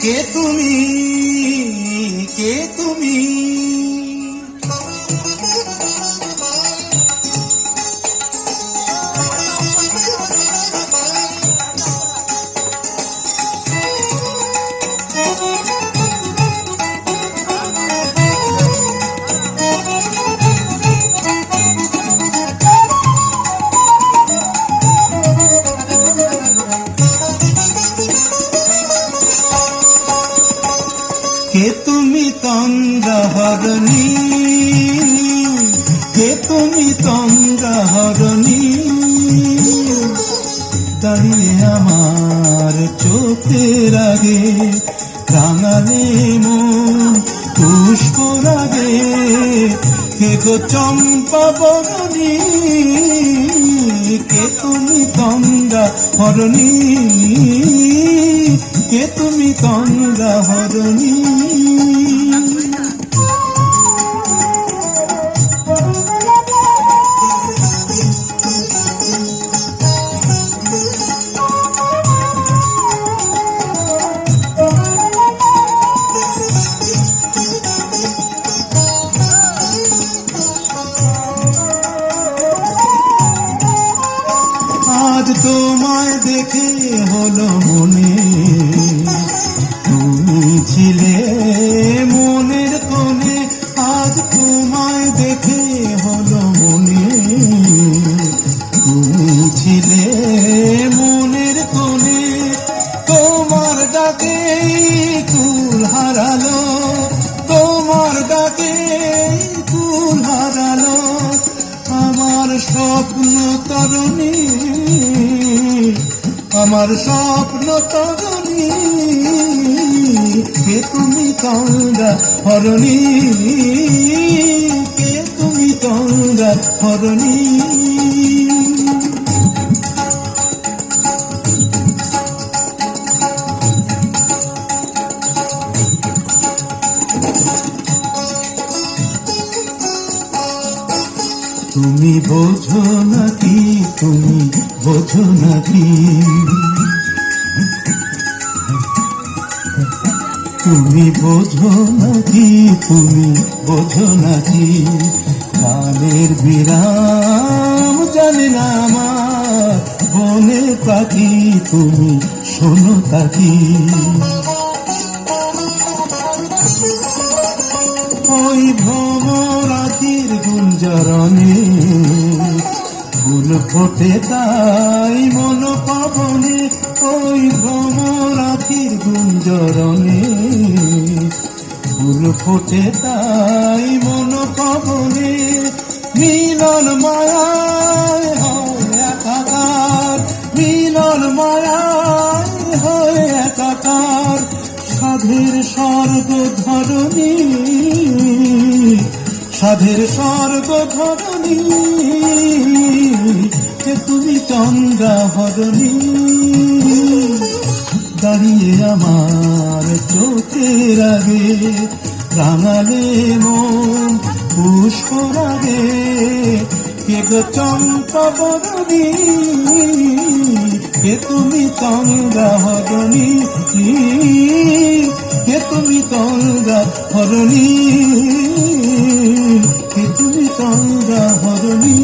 কে তুমি, কে তুমি? কে তুমি তন্দ্রাহরণী, কে তুমি তন্দ্রাহরণী? দাঁড়িয়ে আমার চোখের আগে রাঙালে মন পুষ্পরাগে। কে গো চম্পা বরণী, কে তুমি তন্দ্রাহরণী? কে তুমি তন্দ্রাহরণী? আজ তোমায় দেখে হলো মনে, তুমি ছিলে মনের কোণে। আজ তোমায় দেখে হলো মনে, তুমি ছিলে মনের কোণে। তোমার ডাকে কুল হারালো, তোমার ডাকে কুল হারালো আমার স্বপ্ন তরুণী, আমার স্বপ্ন তরুণী। কে তুমি তন্দ্রাহরণী, কে তুমি তন্দ্রাহরণী? তুমি বোঝো নাকি, তুমি বোঝো নাকি? তুমি বোঝো নাকি, তুমি বোঝো নাকি? কালের বিরাম জানে না আমার বনে পাখি, তুমি শোনো তাকি। ওই ভ্রমরাতির গুঞ্জরণে ফুল ফোটে তাই মন পাবনে। ওই ভ্রমরাতির গুঞ্জরণে ফুল ফোটে তাই মন পাবনে। মিলন মায়ায় হয় একাকার, মিলন মায়ায় হয় একাকার। সাধের স্বর্গ ধরণী, সাধের স্বর্গ ধরণী। কে তুমি তন্দ্রাহরণী? দাঁড়িয়ে আমার চোখের আগে রাঙালে মন পুষ্পরাগে। কে গো চম্পা বরণী, কে তুমি তন্দ্রাহরণী? কে তুমি তন্দ্রাহরণী, কে তুমি তন্দ্রাহরণী?